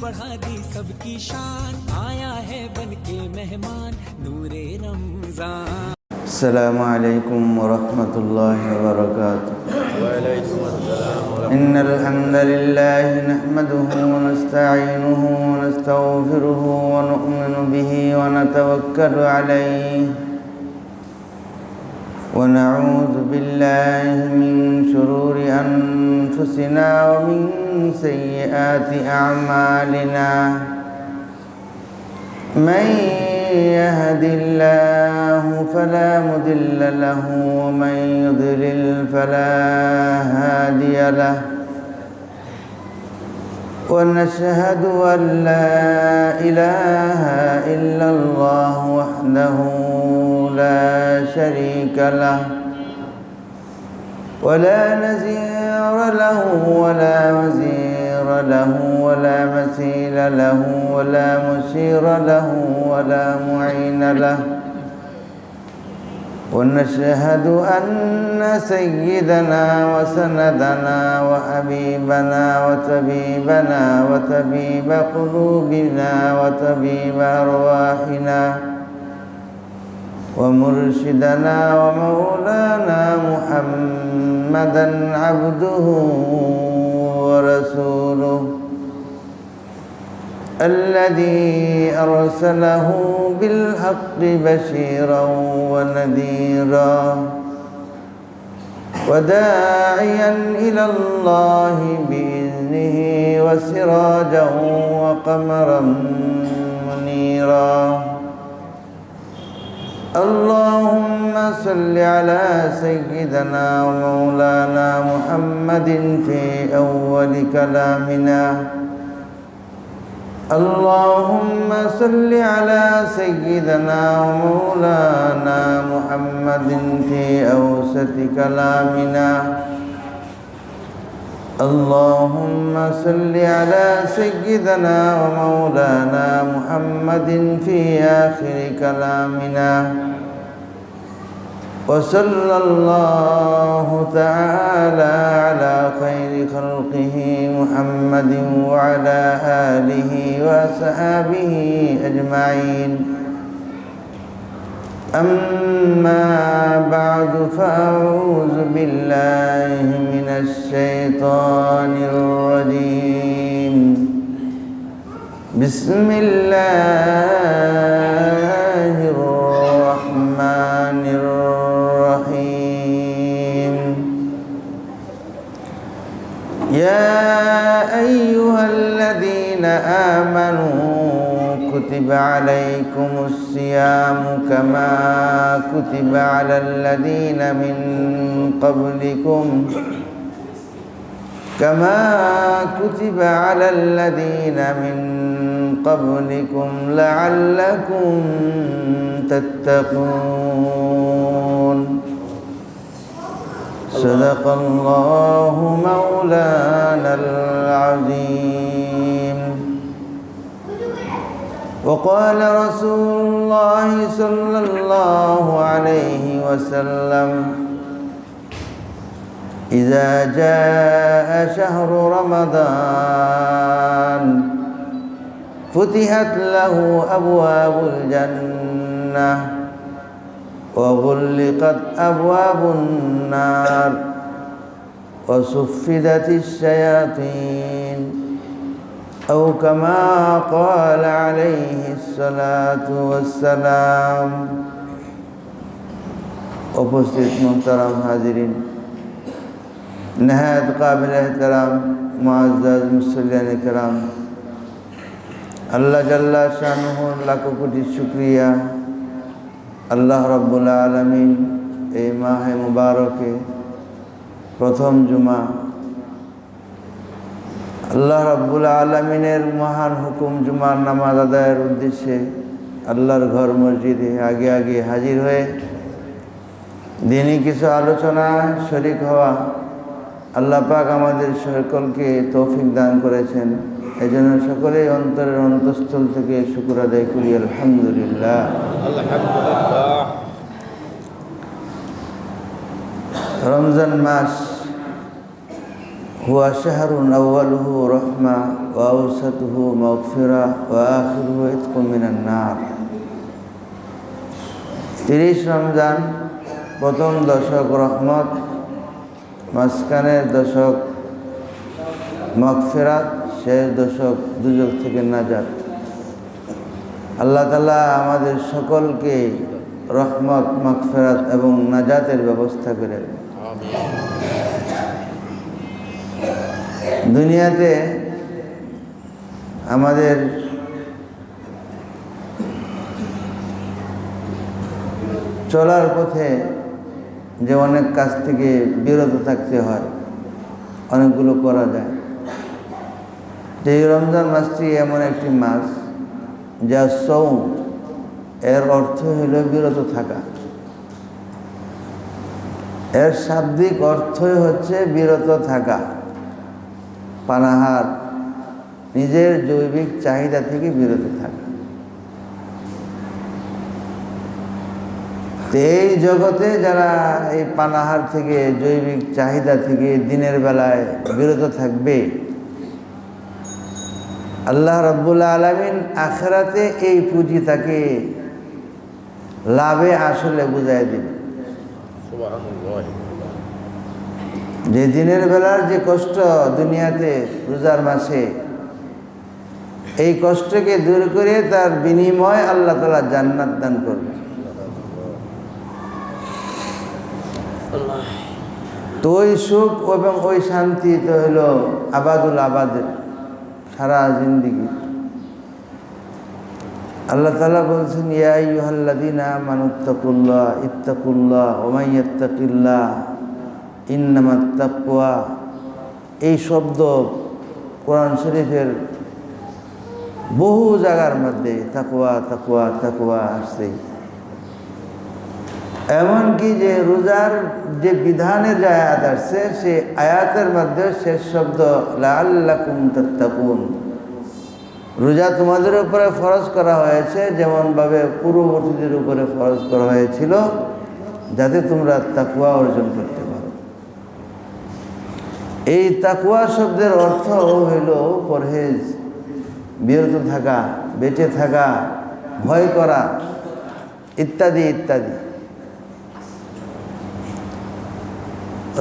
बढ़ा दी सबकी शान, आया है बनके मेहमान नूरे रमजान। السلام عليكم ورحمة الله وبركاته. وعليكم السلام ورحمة الله. إن الحمد لله نحمده ونستعينه ونستغفره ونؤمن به ونتوكل عليه ونعوذ بالله من شرور أنفسنا ومن سيئات أعمالنا. من يهد الله فلا مضل له ومن يضلل فلا هادي له. ونشهد أن لا إله إلا الله وحده لا شريك له ولا نزير له ولا وزير له ولا مثيل له ولا مشير له ولا معين له. ونشهد أن سيدنا وسندنا وحبيبنا وطبيبنا وطبيب قلوبنا وطبيب أرواحنا ومرشدنا ومولانا محمدا عبده ورسوله الذي أرسله بالحق بشيرا ونذيرا وداعيا إلى الله بإذنه وسراجا وقمرا منيرا. اللهم صل على سيدنا ومولانا محمد في أول كلامنا. اللهم صل على سيدنا ومولانا محمد في أوسط كلامنا. اللهم صل على سيدنا ومولانا محمد في آخر كلامنا. وصلى الله تعالى على خير خلقه محمد وعلى آله وصحبه أجمعين. أما بعد فأعوذ بالله من الشيطان الرجيم. بسم الله الرحمن الرحيم. يا أيها الذين آمنوا كتب عليكم الصيام كما كتب على الذين من قبلكم لعلكم تتقون. صدق الله مولانا العظيم. وقال رسول الله صلى الله عليه وسلم: إذا جاء شهر رمضان فتحت له أبواب الجنة وغلقت أبواب النار وصفدت الشياطين أو كما قال عليه الصلاة والسلام. উপস্থিত মুহতারাম হাজিরিন, নেহায়েত কাবিল এহতরাম মুআজ্জাজ মুসল্লিয়ান কিরাম, আল্লাহ জাল্লা শানুহু লাখো কোটি শুকরিয়া। আল্লাহ রাব্বুল আলামিন এই মাহে মুবারকে প্রথম জুমা, আল্লাহ রাব্বুল আলামিনের মহান হুকুম জুমার নামাজ আদায়ের উদ্দেশ্যে আল্লাহর ঘর মসজিদে আগে আগে হাজির হয়ে দিনই কিছু আলোচনা শরীক হওয়া আল্লাহ পাক আমাদের সকলকে তৌফিক দান করেছেন। এজন্য সকলেই অন্তরের অন্তঃস্থল থেকে শুকর আদায় করি আলহামদুলিল্লাহ। আলহামদুলিল্লাহ। রমজান মাস হুয়া শাহরুন আউয়ালুহু রহমা وأوسطه مغفرة وآخره عتق من النار 30 রমজান প্রথম দশক রহমত, মাঝখানের দশক মাগফিরাত, শেষ দশক দুজক থেকে নাজাত। আল্লাহ তাআলা আমাদের সকলকে রহমত, মাগফিরাত এবং নাজাতের ব্যবস্থা করে দেন। দুনিয়াতে আমাদের চলার পথে যে অনেক কাজ থেকে বিরত থাকতে হয়, অনেকগুলো করা যায়। এই রমজান মাসটি এমন একটি মাস যা সওম, এর অর্থ হলো বিরত থাকা। এর শাব্দিক অর্থই হচ্ছে বিরত থাকা, পানাহার, নিজের জৈবিক চাহিদা থেকে বিরত থাকা। এই জগতে যারা এই পানাহার থেকে, জৈবিক চাহিদা থেকে দিনের বেলায় বিরত থাকবে, আল্লাহ রাব্বুল আলামিন আখিরাতে এই পুঁজি তাকে লাভে আসলে বুঝাই দিবে। যে দিনের বেলার যে কষ্ট দুনিয়াতে রোজার মাসে, এই কষ্টকে দূর করে তার বিনিময় আল্লাহ তাআলা জান্নাত দান করবে। তো ওই সুখ এবং ওই শান্তি তো হলো আবাদুল আবাদের সারা জিন্দিগি। আল্লাহ তাআলা বলছেন, ইয়া আইয়ুহাল্লাযীনা আমানুত্তাকুল্লাহ ইত্তাকুল্লাহ ওয়া মান ইয়াত্তাকিল্লাহ ইন্নামাত তাকওয়া। এই শব্দ কোরআন শরীফের বহু জায়গার মধ্যে তাকওয়া তাকওয়া তাকওয়া আসছে। এমনকি যে রোজার যে বিধানের যে আয়াত আসছে, সে আয়াতের মধ্যে শেষ শব্দ লাআল্লাকুম তাত্তাকুন। রোজা তোমাদের উপরে ফরজ করা হয়েছে যেমনভাবে পূর্ববর্তীদের উপরে ফরজ করা হয়েছিল, যাতে তোমরা তাকওয়া অর্জন করতে পারো। এই তাকওয়া শব্দের অর্থ হইল পরহেজ, বিরত থাকা, বেঁচে থাকা, ভয় করা ইত্যাদি ইত্যাদি।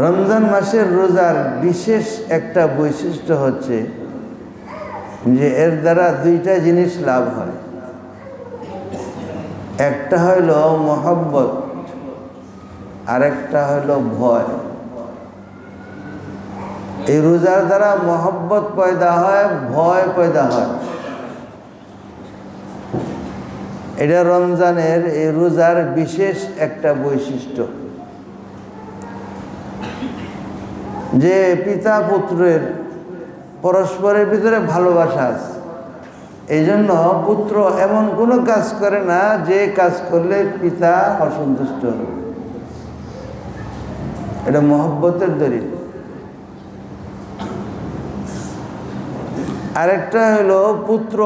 রমজান মাসের রোজার বিশেষ একটা বৈশিষ্ট্য হচ্ছে যে এর দ্বারা দুইটা জিনিস লাভ হয়। একটা হইল মহব্বত, আরেকটা হইল ভয়। এই রোজার দ্বারা মহব্বত পয়দা হয়, ভয় পয়দা হয়। এটা রমজানের এই রোজার বিশেষ একটা বৈশিষ্ট্য, যে পিতা পুত্রের পরস্পরের ভিতরে ভালোবাসা আছে। এই জন্য পুত্র এমন কোনো কাজ করে না যে কাজ করলে পিতা অসন্তুষ্ট হবে। এটা মহব্বতের দলিল। আরেকটা হলো পুত্র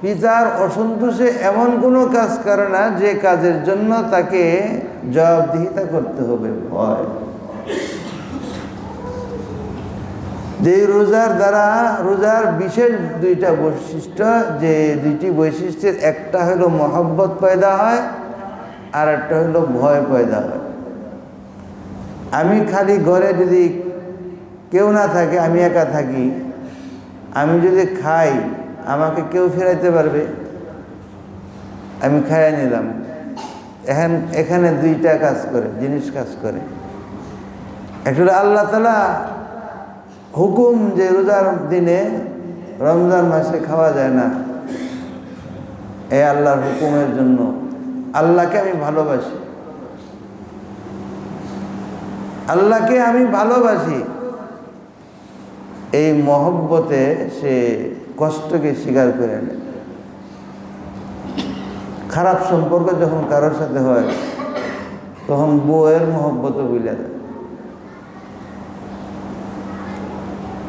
পিতার অসন্তোষে এমন কোনো কাজ করে না যে কাজের জন্য তাকে জবাবদিহিতা করতে হবে, ভয়। যে রোজার দ্বারা রোজার বিশেষ দুইটা বৈশিষ্ট্য, যে দুইটি বৈশিষ্ট্যের একটা হলো মহব্বত পয়দা হয়, আর একটা হলো ভয় পয়দা হয়। আমি খালি ঘরে যদি কেউ না থাকে, আমি একা থাকি, আমি যদি খাই আমাকে কেউ ফেরাইতে পারবে? আমি খাইয়ে নিলাম। এখানে দুইটা কাজ করে, জিনিস কাজ করে। একটা হলো আল্লাহ তাআলা হুকুম যে রোজার দিনে রমজান মাসে খাওয়া যায় না, এই আল্লাহর হুকুমের জন্য আল্লাহকে আমি ভালোবাসি, আল্লাহকে আমি ভালোবাসি। এই মহব্বতে সে কষ্টকে স্বীকার করে নেয়। খারাপ সম্পর্ক যখন কারোর সাথে হয়, তখন বউয়ের মহব্বতও ভুলে যায়,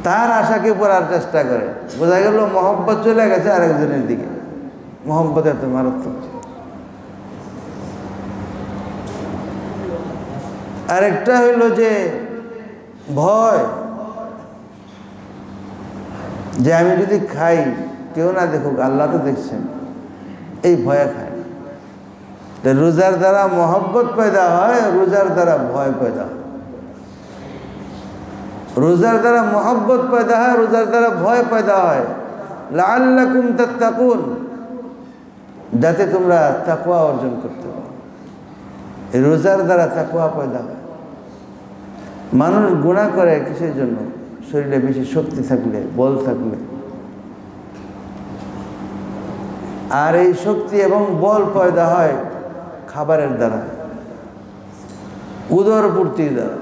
তার আশাকে পড়ার চেষ্টা করে। বোঝা গেল মহব্বত চলে গেছে আরেকজনের দিকে। মহব্বত এত মারাত্মক। আরেকটা হইল যে ভয়, যে আমি যদি খাই কেউ না দেখুক, আল্লাহ তো দেখছেন, এই ভয়ে খায়। তো রোজার দ্বারা মহব্বত পয়দা হয়, রোজার দ্বারা ভয় পয়দা হয়। রোজার দ্বারা মহব্বত পয়দা হয়, রোজার দ্বারা ভয় পয়দা হয়। লাআল্লাকুম তাত্তাকুন, যাতে তোমরা তাকওয়া অর্জন করতে পারো। এই রোজার দ্বারা তাকওয়া পয়দা হয়। মানুষ গুনাহ করে কিসের জন্য? শরীরে বেশি শক্তি থাকলে, বল থাকলে। আর এই শক্তি এবং বল পয়দা হয় খাবারের দ্বারা, উদর পূর্তির দ্বারা।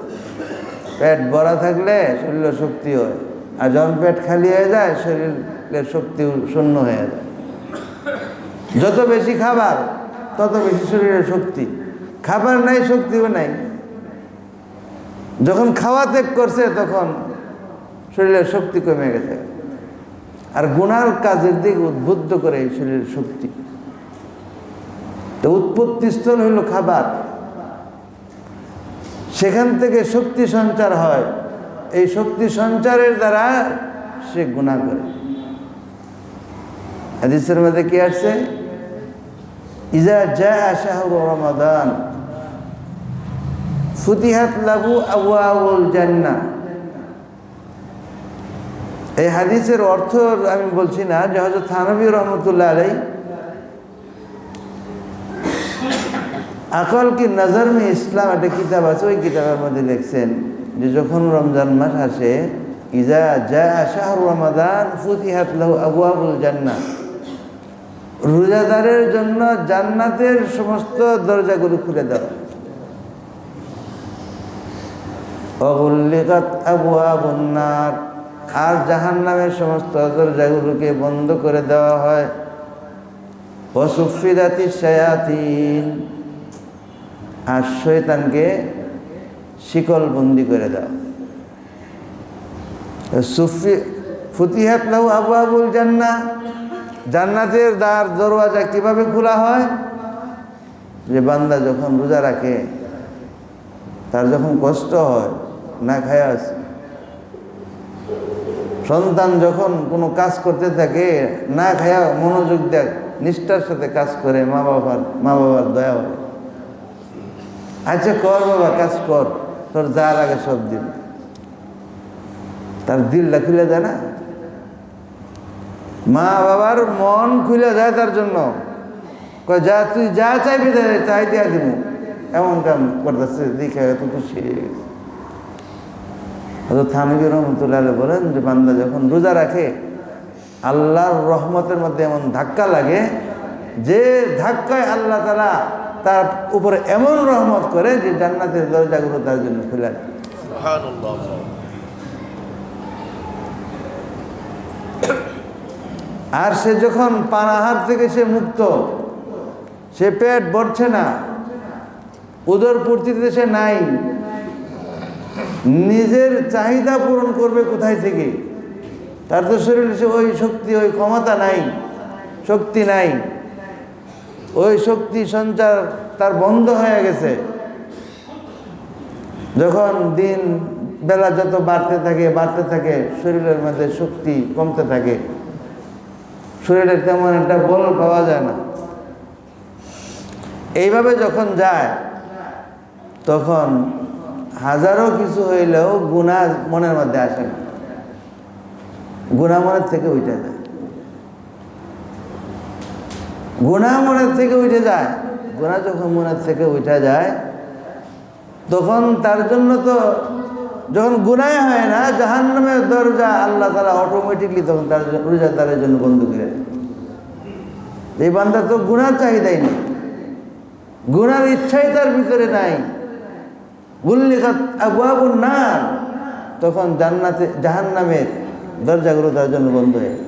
পেট ভরা থাকলে শরীরের শক্তি হয়, আর যখন পেট খালি হয়ে যায় শরীরের শক্তি শূন্য হয়ে যায়। যত বেশি খাবার তত বেশি শরীরের শক্তি। খাবার নাই, শক্তিও নাই। যখন খাওয়া ত্যাগ করছে তখন শরীরের শক্তি কমে গেছে। আর গুনার কাজের দিকে উদ্বুদ্ধ করে এই শরীরের শক্তি। তো উৎপত্তিস্থল হইল খাবার, সেখান থেকে শক্তি সঞ্চার হয়। এই শক্তি সঞ্চারের দ্বারা সে গুনাহ করে। হাদিসের মধ্যে কি আসছে? ইজা জাআ শাহরু রমাদান ফুতিহাত লাহু আবওয়াবুল জান্নাহ। এই হাদিসের অর্থ আমি বলছি না, যে হযরত থানভী রহমতুল্লাহ আলাইহি আকল কি নজর মে ইসলাম একটা কিতাব আছে, ওই কিতাবের মধ্যে লিখছেন যে যখন রমজান মাস আসে, ইজা জাআ শাহরু রমাদান ফুতিহাত লাহু আবওয়াবুল জান্নাহ, রোজাদারের জন্য জান্নাতের সমস্ত দরজাগুলো খুলে দেওয়া। ওয়াগুল্লিকাত আবওয়াবুন নার, আর জাহান্নামের সমস্ত দরজাগুলোকে বন্ধ করে দেওয়া হয়। ওয়াসুফিদাতিশ শায়াতিন, আর শয়তানকে শিকল বন্দি করে দেওয়া। ফুতিহাত লাহু আবওয়াবুল জান্নাহ, জান্নাতের দ্বার দরওয়াজা কিভাবে খোলা হয়? যে বান্দা যখন রোজা রাখে, তার যখন কষ্ট হয়, না খায়া আছে, সন্তান যখন কোনো কাজ করতে থাকে না খায়া মনোযোগ দেয়, নিষ্ঠার সাথে কাজ করে, মা বাবার দয়া হয়। আচ্ছা কর বাবা, কাজ কর, তোর যা লাগে সব দিন। তার দিলটা খুলে যায় না? মা বাবার মন খুলে যায় তার জন্য। কয় যা, তুই যা চাইবি তাই দিয়া দিব, এমন কাম করতেছে, দেখে এত খুশি হয়ে গেছে। হযরত থানভী রহমতুল্লাহ আলাইহি বলেন যে বান্দা যখন রোজা রাখে, আল্লাহর রহমতের মধ্যে এমন ধাক্কা লাগে, যে ধাক্কায় আল্লাহ তাআলা তার উপরে এমন রহমত করে যে জান্নাতের দরজাগুলো তার জন্য খুলে দেয়। সুবহানাল্লাহ। আর সে যখন পানাহার থেকে সে মুক্ত, সে পেট ভরছে না, উদর পূর্তিতে সে নাই, নিজের চাহিদা পূরণ করবে কোথায় থেকে? তার তো শরীরে সে ওই শক্তি, ওই ক্ষমতা নাই, শক্তি নাই, ওই শক্তি সঞ্চার তার বন্ধ হয়ে গেছে। যখন দিন বেলা যত বাড়তে থাকে শরীরের মধ্যে শক্তি কমতে থাকে, শরীরে তেমন একটা বল পাওয়া যায় না। এইভাবে যখন যায়, তখন হাজারো কিছু হইলেও গুনাহ মনের মধ্যে আসে না, গুনাহ মনের থেকে উঠে যায়, গুনাহ মনের থেকে উঠে যায়। গুনাহ যখন মনের থেকে উঠে যায়, তখন তার জন্য তো যখন গুনাহ হয় না, জাহান্নামের দরজা আল্লাহ তাআলা অটোমেটিকলি তখন তার রোজাদারের জন্য বন্ধ করে দেয়। এই বান্দা তো গুনার চাহিদাই নেই, গুনার ইচ্ছাই তার ভিতরে নাই। গুল্লিকাত আবওয়াবুন নার, তখন জাহান্নামের দরজাগুলো তার জন্য বন্ধ হয়ে যায়।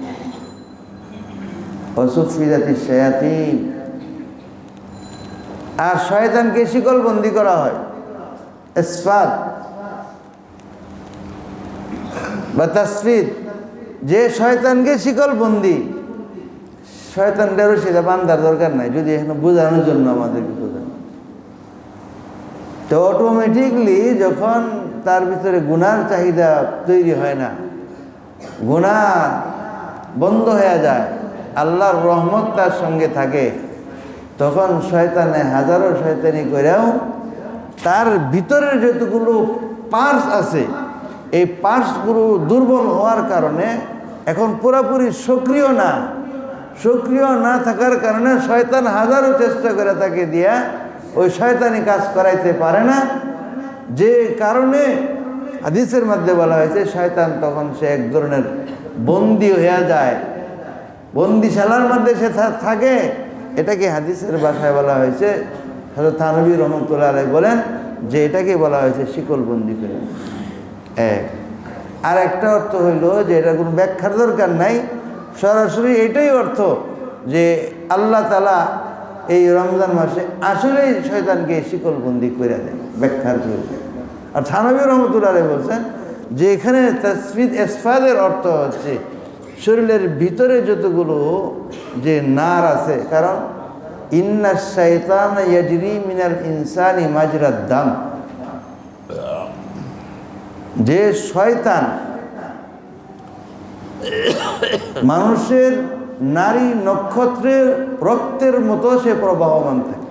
ওয়াসুফিদাতিশ শায়াতিন, আর শয়তানকে শিকল বন্দি করা হয়। ইসফাত বা তাসফিদ, যে শয়তানকে শিকল বন্দি, শয়তানদেরও সেটা বান্দার দরকার নাই, যদি এখানে বোঝানোর জন্য আমাদেরকে বোঝানো। তো অটোমেটিকলি যখন তার ভিতরে গুনার চাহিদা তৈরি হয় না, গুনাহ বন্ধ হয়ে যায়, আল্লাহর রহমত তার সঙ্গে থাকে, তখন শয়তানে হাজারো শয়তানি করেও তার ভিতরের যতগুলো পার্টস আছে এই পার্টসগুলো দুর্বল হওয়ার কারণে এখন পুরোপুরি সক্রিয় না থাকার কারণে শয়তান হাজারো চেষ্টা করে তাকে দিয়া ওই শয়তানি কাজ করাইতে পারে না, যে কারণে হাদিসের মধ্যে বলা হয়েছে শয়তান তখন সে এক ধরনের বন্দী হয়ে যায়, বন্দিশালার মধ্যে সে থাকে। এটাকে হাদিসের ভাষায় বলা হয়েছে, হযরত থানভী রহমতুল্লাহ আলাইহি বলেন যে এটাকে বলা হয়েছে শিকলবন্দি করে। আর একটা অর্থ হইল যে এটা কোনো ব্যাখ্যার দরকার নাই, সরাসরি এটাই অর্থ যে আল্লাহ তাআলা এই রমজান মাসে আসলেই শয়তানকে শিকলবন্দি করে দেয়, ব্যাখ্যার জন্য। আর থানভী রহমতুল্লাহ আলাইহি বলছেন যে এখানে তাসফিদ ইসফাদের অর্থ হচ্ছে শরীরের ভিতরে যতগুলো যে নার আছে, কারণ ইন্নাশ শাইতানা ইয়াজরি মিনাল ইনসানি মাজরাদ দাম, যে শয়তান মানুষের নারী নক্ষত্রের রক্তের মতো সে প্রবাহমান থাকে,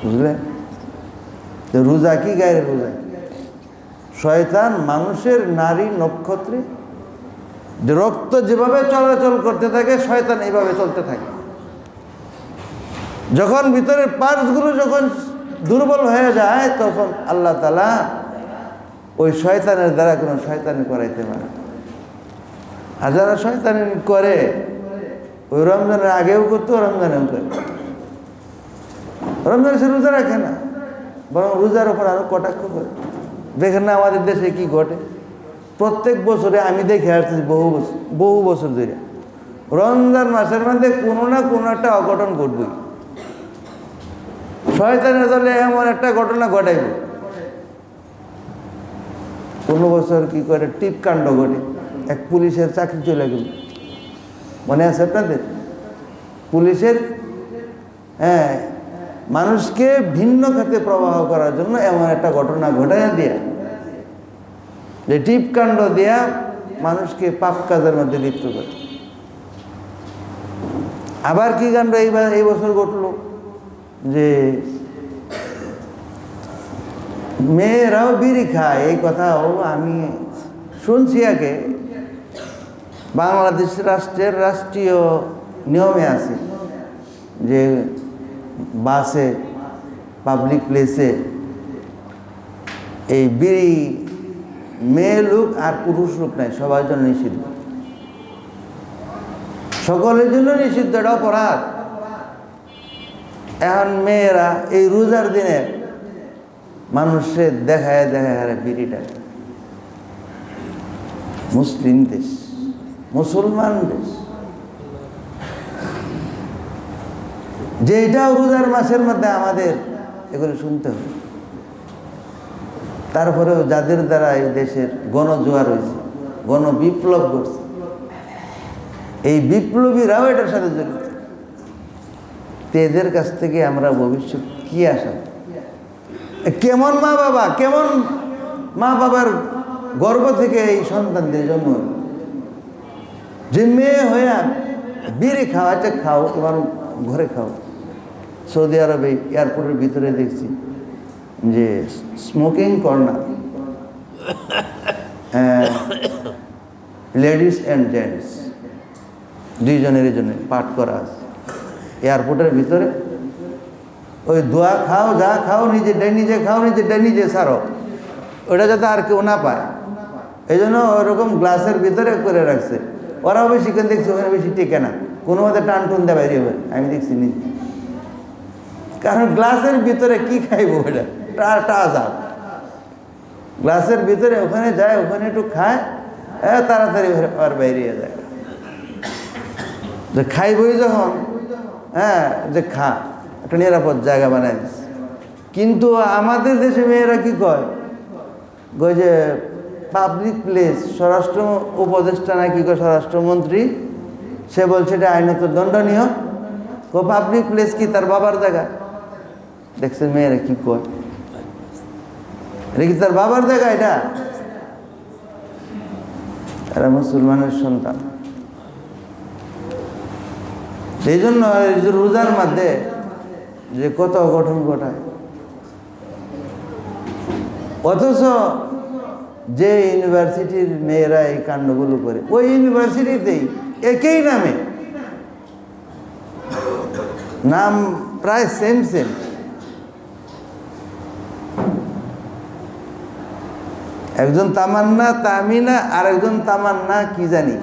বুঝলে? রোজা কি গায়ের রোজা, শয়তান মানুষের নারী নক্ষত্রে রক্ত যেভাবে চলাচল করতে থাকে শয়তান এইভাবে চলতে থাকে। যখন ভিতরের পার্টসগুলো যখন দুর্বল হয়ে যায় তখন আল্লাহ তাআলা ওই শয়তানের দ্বারা কোনো শয়তানি করাইতে পারে। আর যারা শয়তানি করে ওই রমজানের আগেও করতো, রমজানেও করে। রমজানে সে রোজা রাখে না, বরং রোজার ওপর আরো কটাক্ষ করে। দেখেন না আমাদের দেশে কি ঘটে, প্রত্যেক বছরে আমি দেখে আসছি বহু বছর ধরে রমজান মাসের মধ্যে কোনো না কোনো একটা অঘটন ঘটবই, শয়তানের দলে এমন একটা ঘটনা ঘটাইব। কোনো বছর কি করে টিপকাণ্ড ঘটে, এক পুলিশের চাকরি চলে গেল, মনে আছে আপনাদের? পুলিশের মানুষকে ভিন্ন খাতে প্রবাহ করার জন্য এমন একটা ঘটনা ঘটাইয়া দিয়া, যে টিপকাণ্ড দিয়া মানুষকে পাপ কাজের মধ্যে লিপ্ত করে। আবার কি কাণ্ড এই বছর ঘটলো, যে মেয়েরাও বিড়ি খায়, এই কথাও আমি শুনছি আগে। বাংলাদেশ রাষ্ট্রের রাষ্ট্রীয় নিয়মে আছে যে বাসে, পাবলিক প্লেসে এই বিড়ি মেয়ে লোক আর পুরুষ লোক নাই, সবার জন্য নিষিদ্ধ, সকলের জন্য নিষিদ্ধ, এটা অপরাধ। এখন মেয়েরা এই রোজার দিনে মানুষের দেখায় হারে বিড়িটা, মুসলিম দেশ, মুসলমান দেশ, যে এটাও রোজার মাসের মধ্যে আমাদের এগুলো শুনতে হবে। তারপরেও যাদের দ্বারা এই দেশের গণজোয়ার হয়েছে, গণবিপ্লব ঘটছে, এই বিপ্লবীরাও এটার সাথে জড়িত। এদের কাছ থেকে আমরা ভবিষ্যৎ কি আশা? কেমন মা বাবার গর্ভ থেকে এই সন্তানদের জন্ম, যে মেয়ে হয়ে বিড়ি খাও, আচ্ছা খাও, তোমার ঘরে খাও। সৌদি আরবে এয়ারপোর্টের ভিতরে দেখছি যে smoking corner, ladies and gents দুইজনের জন্য পাঠ করা আছে এয়ারপোর্টের ভিতরে। ওই দোয়া খাও, যা খাও নিজে খাও, নিজে ছাড়ো, ওটা যাতে আর কেউ না পায়, এই জন্য ওরকম গ্লাসের ভিতরে করে রাখছে। ওরাও বেশি কেন দেখছি ওখানে বেশি টেকে না, কোনো মধ্যে টান টুন দেয় বাইরে হবে, আমি দেখছি নিজে। কারণ গ্লাসের ভিতরে কি খাইব, ওটা টাজা গ্লাসের ভিতরে, ওখানে যায়, ওখানে একটু খায়, তাড়াতাড়ি আর বাইরে যায়। যে খাইবই যখন, যে খা, একটা নিরাপদ জায়গা বানায় দিচ্ছে। কিন্তু আমাদের দেশে মেয়েরা কি কয় যে পাবলিক প্লেস, স্বরাষ্ট্র উপদেষ্টা না কি কয়, স্বরাষ্ট্রমন্ত্রী, সে বলছে এটা আইনত দণ্ডনীয়। পাবলিক প্লেস কি তার বাবার জায়গা? দেখছেন মেয়েরা কি কয়, এটা কি তার বাবার জায়গা? এটা এরা মুসলমানের সন্তান। এই জন্য এই যে রোজার মধ্যে যে কত অঘটন ঘটায়, অথচ যে ইউনিভার্সিটির মেয়েরা এই কাণ্ডগুলো করে ওই ইউনিভার্সিটিতেই একই নামে নাম প্রায় সেম সেম, একজন তামান্না তামিনা আর একজন তামান্না কি জানি।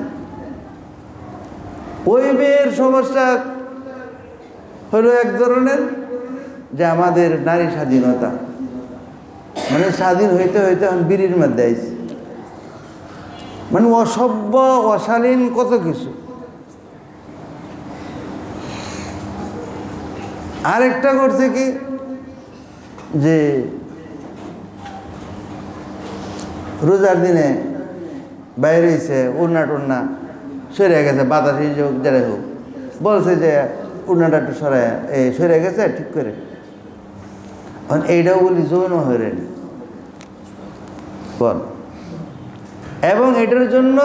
ওই মেয়ের সমস্যা হলো এক ধরনের যে আমাদের নারী স্বাধীনতা, মানে স্বাধীন হইতে হইতে এখন বিড়ির মধ্যে আইছে, মানে অসভ্য অশালীন কত কিছু। আরেকটা করছে কি যে রোজার দিনে বাইরে হয়েছে উড়না টুড়না সরে গেছে, বাতাসি হোক যারাই হোক, বলছে যে উড়নাটা একটু সরাই সরে গেছে ঠিক করে। এইটাও বলি যৌন হয়রানি বল। এবং এটার জন্য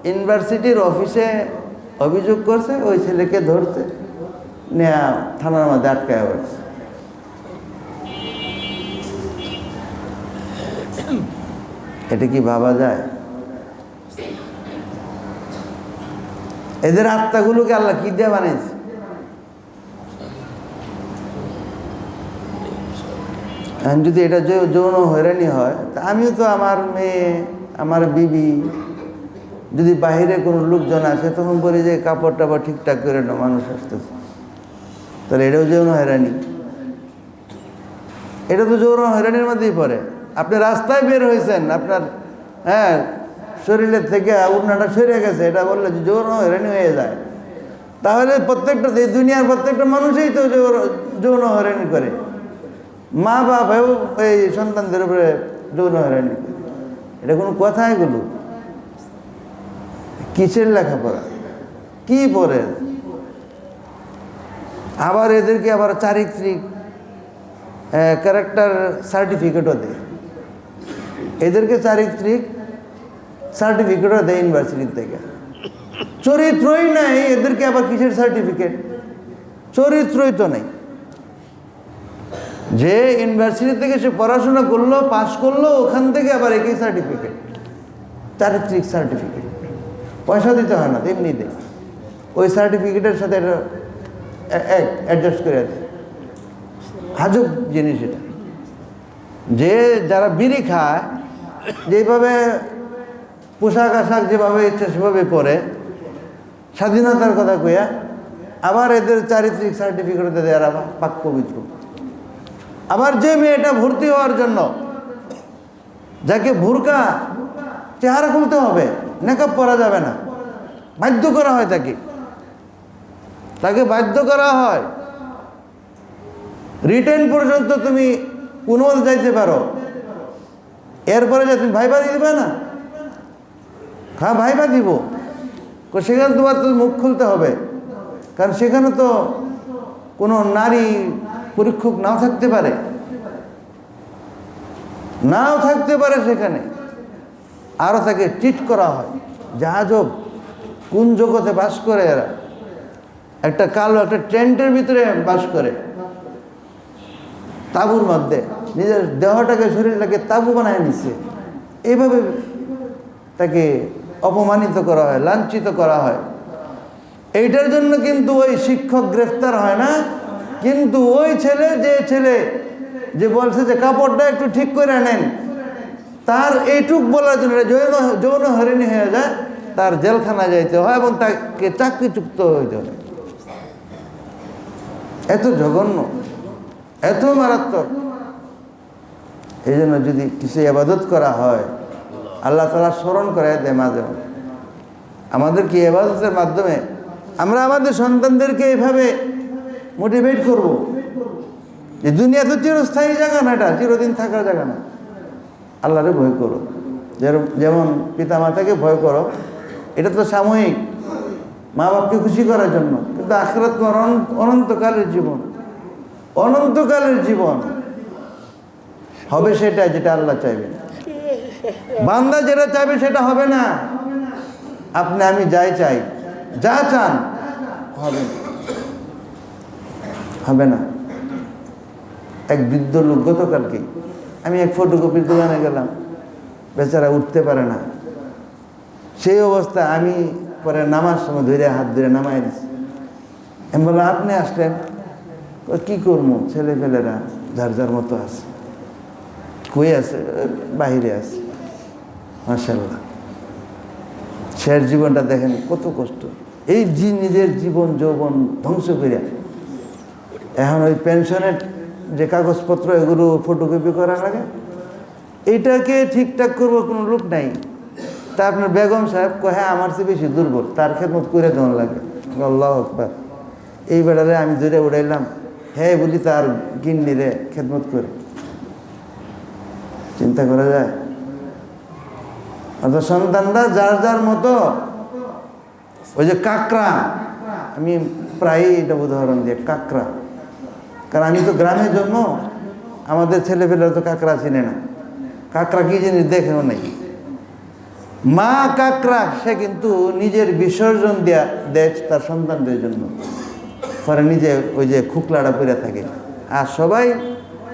ইউনিভার্সিটির অফিসে অভিযোগ করছে, ওই ছেলেকে ধরছে, নেয়া থানার মধ্যে আটকায় পড়ছে। এটা কি ভাবা যায়? এদের আত্মাগুলোকে আল্লাহ কি দিয়ে বানাইছে? যদি এটা যৌন হয়রানি হয়, তা আমিও তো আমার মেয়ে আমার বিবি যদি বাহিরে কোনো লোকজন আসে তখন বলি যে কাপড় টাপড় ঠিকঠাক করে না, মানুষ আসতেছে, তাহলে এটাও যৌন হয়রানি। এটা তো যৌন হয়রানির মধ্যেই পড়ে। আপনি রাস্তায় বের হয়েছেন, আপনার শরীরের থেকে উড়নাটা সরে গেছে, এটা বললে যে যৌন হয়রানি হয়ে যায়। তাহলে প্রত্যেকটা দুনিয়ার প্রত্যেকটা মানুষই তো যৌন হয়রানি করে। মা বাবাও এই সন্তানদের উপরে যৌন হয়রানি করে। এটা কোনো কথা? এগুলো কিসের লেখাপড়া? কি পড়ে? আবার এদেরকে আবার চারিত্রিক ক্যারেক্টার সার্টিফিকেটও দেয়, এদেরকে চারিত্রিক সার্টিফিকেটও দেয় ইউনিভার্সিটি থেকে। চরিত্রই নাই এদেরকে আবার কিসের সার্টিফিকেট? চরিত্রই তো নেই। যে ইউনিভার্সিটি থেকে সে পড়াশোনা করলো, পাস করলো, ওখান থেকে আবার একই সার্টিফিকেট, চারিত্রিক সার্টিফিকেট। পয়সা দিতে হয় না, এমনি দেয়। ওই সার্টিফিকেটের সাথে এটা অ্যাডজাস্ট করে আছে। আজব জিনিস এটা। যে যারা বিড়ি খায়, যেভাবে পোশাক আশাক যেভাবে ইচ্ছা সেভাবে পরে, স্বাধীনতার কথা কইয়া, আবার এদের চারিত্রিক সার্টিফিকেট দেয় এরা পাক পবিত্র। আবার যে মেয়েটা ভর্তি হওয়ার জন্য, যাকে বোরকা চেহারা খুলতে হবে, মেকআপ করা যাবে না, বাধ্য করা হয়, তাকে বাধ্য করা হয়। রিটেন পর্যন্ত তুমি পুনল যাইতে পারো, এরপরে যে তুমি ভাইবা দিবে না, হ্যাঁ ভাইবা দিব, সেখানে তোমার তো মুখ খুলতে হবে, কারণ সেখানে তো কোনো নারী পরীক্ষক নাও থাকতে পারে, সেখানে আরও তাকে ট্রিট করা হয়। জাহাজব কোন জগতে বাস করে এরা? একটা কালো একটা টেন্টের ভিতরে বাস করে, তাঁবুর মধ্যে নিজের দেহটাকে শরীরটাকে তাঁবু বানায় নিচ্ছে। এইভাবে তাকে অপমানিত করা হয়, লাঞ্ছিত করা হয়। এইটার জন্য কিন্তু ওই শিক্ষক গ্রেফতার হয় না, কিন্তু ওই ছেলে যে বলছে যে কাপড়টা একটু ঠিক করে নেন, তার এইটুক বলার জন্য যৌন হয়রানি হয়ে যায়, তার জেলখানা যাইতে হয় এবং তাকে চাকরিচ্যুত হইতে হয়। এত জঘন্য, এত মারাত্মক। এই জন্য যদি কিছু ইবাদত করা হয়, আল্লাহ তাআলা স্মরণ করায় দেয় মাঝে মাঝে। আমাদেরকে ইবাদতের মাধ্যমে আমরা আমাদের সন্তানদেরকে এভাবে মোটিভেট করব যে দুনিয়া তো চিরস্থায়ী জায়গা না, এটা চিরদিন থাকার জায়গা না। আল্লাহরে ভয় করো, যেমন পিতা মাতাকে ভয় করো, এটা তো সাময়িক, মা বাপকে খুশি করার জন্য, কিন্তু আখিরাত তোমার অনন্তকালের জীবন। অনন্তকালের জীবন হবে সেটা যেটা আল্লাহ চাইবে। বান্দা যেটা চাইবে সেটা হবে না। আপনি আমি যাই চাই, যা চান হবে না, হবে না। এক বৃদ্ধ লোক গতকালকে আমি এক ফটোকপির দোকানে গেলাম, বেচারা উঠতে পারে না, সেই অবস্থায় আমি পরে নামার সময় ধরে হাত ধরে নামাই দিচ্ছি। আমি বললাম আপনি আসলেন, কি করবো, ছেলে ফেলেরা যার যার মতো আছে, কই আছে, বাহিরে আছে। মাশাআল্লাহ, শেষ জীবনটা দেখেন কত কষ্ট, এই নিজের জীবন যৌবন ধ্বংস করিয়া এখন ওই পেনশনের যে কাগজপত্র এগুলো ফটোকপি করা লাগে, এইটাকে ঠিকঠাক করবো কোনো লোক নাই। তা আপনার বেগম সাহেব কহে আমার চেয়ে বেশি দুর্বল, তার খেদমত করে দেওয়ার লাগে। আল্লাহু আকবার। এই বেড়ারে আমি ধরে উড়াইলাম, হ্যাঁ বলি তার গিন্নিরে খেদমত করে, চিন্তা করা যায়? অর্থাৎ সন্তানরা যার যার মতো, ওই যে কাকড়া, আমি প্রায়ই এটা উদাহরণ দিই, কাকড়া, কারণ আমি তো গ্রামে জন্ম, আমাদের ছেলেপেলেরা তো কাকড়া চিনে না, কাকড়া কি জিনিস দেখেও নাই। মা কাকড়া, সে কিন্তু নিজের বিসর্জন দেয় তার সন্তানদের জন্য, পরে নিজে ওই যে খুকলাটা পড়ে থাকে, আর সবাই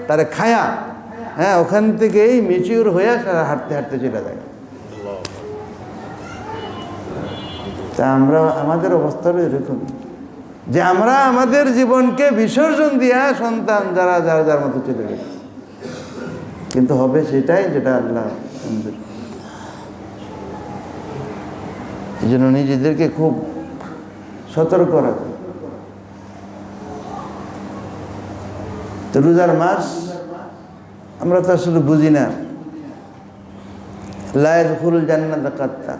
তারে খায়া, হ্যাঁ, ওখান থেকেই মিচিউর হয়ে সারা হাঁটতে হাঁটতে চলে যায়। তা আমরা আমাদের অবস্থাটা এরকম যে আমরা আমাদের জীবনকে বিসর্জন দিয়া সন্তান যারা যার যার মতো চলে গেছে, কিন্তু হবে সেটাই যেটা আল্লাহ। এই জন্য নিজেদেরকে খুব সতর্ক রাখা। তো রোজার মাস আমরা তো আসলে বুঝি না, লা ইয়াদখুলুল জান্নাতা কাত্তা,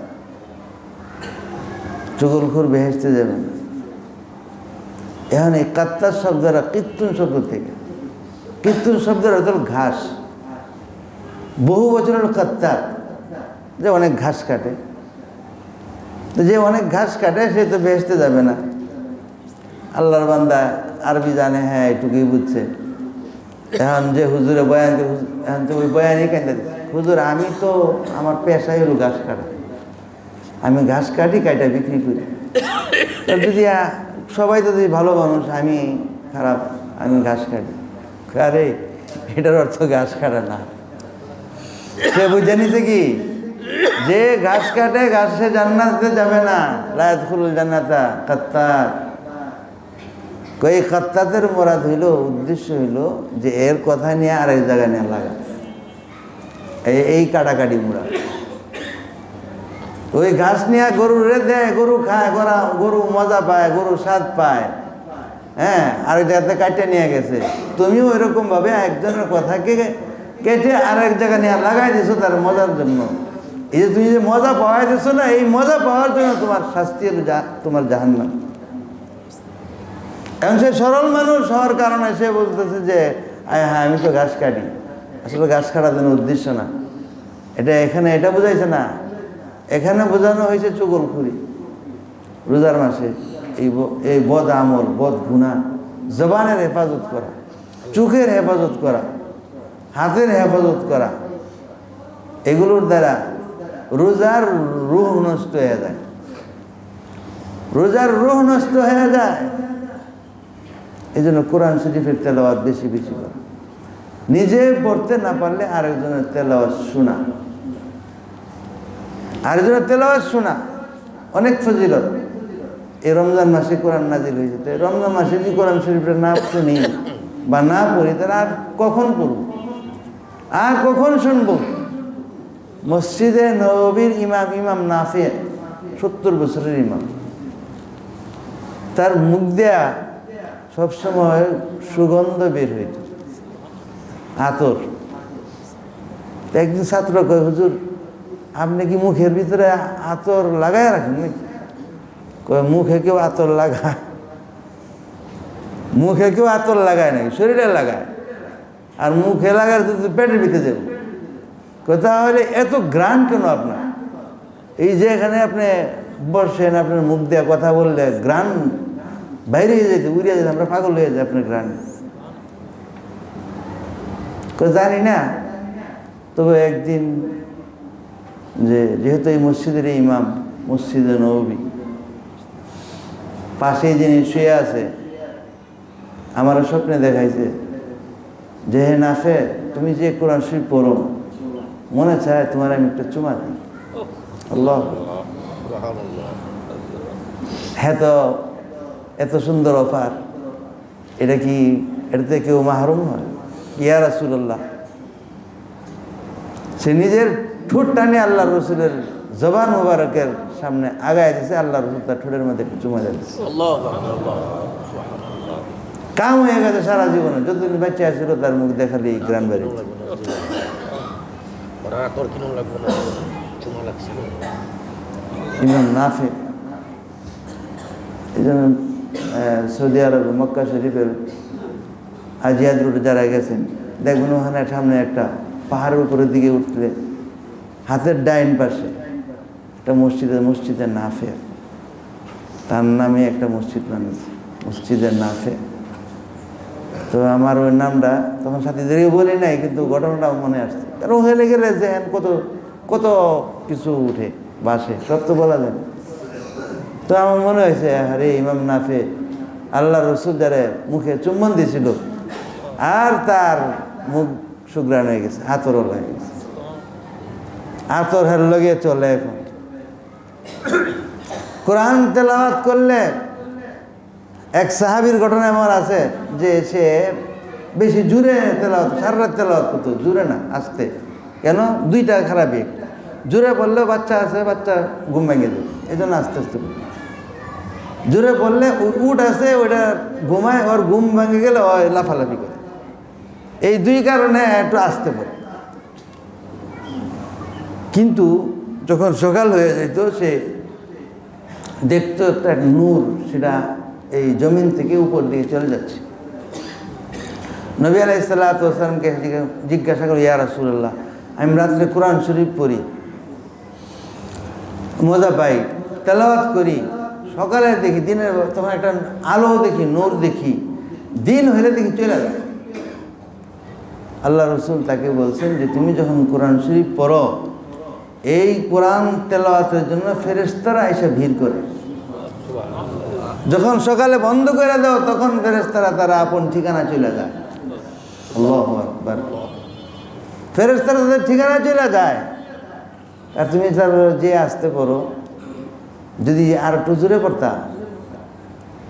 চুগলখোর বেহেশতে যাবে না। এখন এই কাত্তার শব্দটা কীর্তন শব্দ থেকে, কীর্তন শব্দের অর্থ ঘাস, বহু বছর হলো কাত্তার, যে অনেক ঘাস কাটে। তো যে অনেক ঘাস কাটে সে তো বেহেশতে যাবে না। আল্লাহর বান্দা আরবি জানে, হ্যাঁ এটুকুই বুঝছে। এখন যে হুজুরে বয়ান, এখন তো ওই বয়ানই কেন্দ্র, হুজুর আমি তো আমার পেশাই হলো ঘাস কাটা, আমি ঘাস কাটি, কাটা বিক্রি করি। যদি সবাই তো যদি ভালো মানুষ, আমি খারাপ, আমি ঘাস কাটি, আরে এটার অর্থ ঘাস কাটা না। সে বুঝে নিছে কি, যে ঘাস কাটে ঘাসে জান্নাতে যাবে না, লা ইয়াদখুলুল জান্নাতা কাত্তার। এই কাত্তাতের মোরাদ হইল, উদ্দেশ্য হইল যে এর কথা নিয়ে আরেক জায়গায় নিয়ে লাগা, এই কাটাকাটি মোড়া। ওই ঘাস নিয়ে গরুরে দেয়, গরু খায়, গরু মজা পায়, গরু স্বাদ পায়, হ্যাঁ, আরেক জায়গাতে কাটে নিয়ে গেছে। তুমিও এরকম ভাবে একজনের কথাকে কেটে আরেক জায়গায় নিয়ে লাগাই দিছো তার মজার জন্য। এই যে তুমি যে মজা পাওয়াই দিছো না, এই মজা পাওয়ার জন্য তোমার শাস্তি হলো তোমার জাহান্নাম। এখন সে সরল মানুষ হওয়ার কারণে সে বলতেছে যে হ্যাঁ আমি তো ঘাস কাটি, আসলে ঘাস কাটার জন্য উদ্দেশ্য না এটা। এখানে এটা বোঝাইছে না, এখানে বোঝানো হয়েছে চুগলখুরি। রোজার মাসে এই বদ আমল, বদ গুনাহ, জবানের হেফাজত করা, চোখের হেফাজত করা, হাতের হেফাজত করা, এগুলোর দ্বারা রোজার রূহ নষ্ট হয়ে যায়, রোজার রূহ নষ্ট হয়ে যায়। এই জন্য কোরআন শরীফের তেলাওয়াত বেশি বেশি করা, নিজে পড়তে না পারলে আরেকজনের তেলাওয়াত শোনা, আরেকজনের তেলাওয়াত শোনা অনেক ফজিলত। এই রমজান মাসে কোরআন নাজিল হয়েছে, তো রমজান মাসে যদি কোরআন শরীফটা না শুনি বা না পড়ি, তাহলে আর কখন পড়ব, আর কখন শুনব? মসজিদে নববীর ইমাম নাফি, 70 বছরের ইমাম, তার মুখ দেয়া সবসময় সুগন্ধ বের হইত, আতর। একদিন ছাত্র কয়, হুজুর আপনি কি মুখের ভিতরে আতর লাগায় রাখেন নাকি? কয় মুখে কেউ আতর লাগায়? মুখে কেউ আতর লাগায় নাকি? শরীরে লাগায়, আর মুখে লাগায় তো পেটের ভিতরে যাব। কথা হলে এত গ্রান কেন আপনার? এই যে এখানে আপনি বসেন, আপনার মুখ দিয়ে কথা বললে গ্রান বাইরে হয়ে যেতে, উড়িয়ে যেতে, আমরা পাগল হয়ে যাই আপনার গ্রান। জানি না, তবে একদিন যেহেতু এই মসজিদের ইমাম, মসজিদে নববী, পাশে যিনি শুয়ে আছে আমার স্বপ্নে দেখাইছে যে হে নাফে, তুমি যে কোরআন শরীফ পড়ো মনে চায় তোমার আমি একটা চুমা দিই। আল্লাহ, হ্যাঁ, তো এত সুন্দর অফার, এটা কি এটাতে কেউ মাহরুম হয়? ইয়া রাসূলুল্লাহ, সে নিজের ঠোঁট টানে আল্লাহ রসুলের জবান মুবারকের সামনে আগায় দিয়েছে, আল্লাহ রসুল তার ঠোঁটের মধ্যে একটু চুমা দিয়েছে। কাম হয়ে গেছে সারা জীবনে, যতদিন বাচ্চা আসছিল তার মুখ দেখালে গ্রাম বাড়ি। ইমাম নাফে এই জন্য সৌদি আরব মক্কা শরীফের আজিয়াদ রোডে যারা গেছেন দেখবেন ওখানে সামনে একটা পাহাড়ের উপরের দিকে উঠলে হাতের ডাইন পাশে একটা মসজিদের নাফে, তার নামে একটা মসজিদ বানিয়েছে, মসজিদের নাফে। তো আমার ওই নামটা তখন সাথীদেরকে বলি নাই, কিন্তু ঘটনাটাও মনে আসছে, কারণ ওখানে গেলে যে কত কত কিছু উঠে বাসে, সব তো বলা যায়। তো আমার মনে হয়েছে আরে ইমাম নাফে আল্লাহ রসুল যারা মুখে চুম্বন দিয়েছিল আর তার মুখ সুগ্রাণ হয়ে গেছে, আতর হয়ে গেছে, আতর হের লগে চলে। এখন কোরআন তেলাওয়াত করলে এক সাহাবীর ঘটনা এমন আছে যে সে বেশি জোরে তেলাওয়াত, সারা রাত তেলাওয়াত করতো, জোরে না আস্তে। কেন? দুইটা খারাপই, একটা জোরে বললে বাচ্চা আছে, বাচ্চা ঘুম ভেঙে দেবে, এই জন্য আস্তে আস্তে। জোরে বললে উঠ আছে, ওইটা ঘুমায়, ওর ঘুম ভেঙে গেলে ওই লাফালাফি করে, এই দুই কারণে একটু আস্তে পড়ে। কিন্তু যখন সকাল হয়ে যেত সে দেখতো একটা নূর, সেটা এই জমিন থেকে উপর দিকে চলে যাচ্ছে। নবী আলাইহিস সালাতু ওয়াস সালামকে জিজ্ঞাসা করি, ইয়া রাসূলুল্লাহ, আমি রাত্রে কোরআন শরীফ পড়ি, মজা পাই, তেলাওয়াত করি, সকালে দেখি দিনের তখন একটা আলো দেখি, নূর দেখি, দিন হলে দেখি চলে যায়। আল্লাহ রসুল তাকে বলছেন যে তুমি যখন কোরআন শরীফ পড়ো, এই কোরআন তেলাওয়াতের জন্য ফেরেশতারা এসে ভিড় করে। যখন সকালে বন্ধ করে দাও তখন ফেরেশতারা তারা আপন ঠিকানা চলে যায়। আল্লাহু আকবার, ফেরেশতারা তাদের ঠিকানা চলে যায়। আর তুমি তার যে আসতে পারো, যদি আর একটু জোরে পড়তা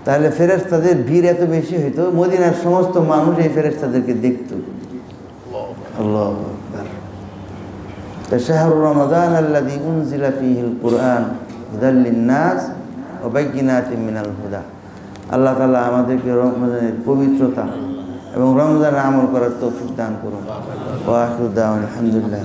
তাহলে ফেরেশতাদের ভিড় এত বেশি হইতো, মদিনার সমস্ত মানুষ এই ফেরেশতাদেরকে দেখত। আল্লাহু আকবার। শাহরু রমাদান আল্লাযী উনজিলা ফীহিল কুরআন হুদাল লিন-নাস ওয়া বাইয়িনাতিন মিনাল হুদা। আল্লাহ তাআলা আমাদেরকে রমজানের পবিত্রতা এবং রমজানের আমল করার তৌফিক দান করুন। ওয়া আখিরু দাওয়ানা আলহামদুলিল্লাহ।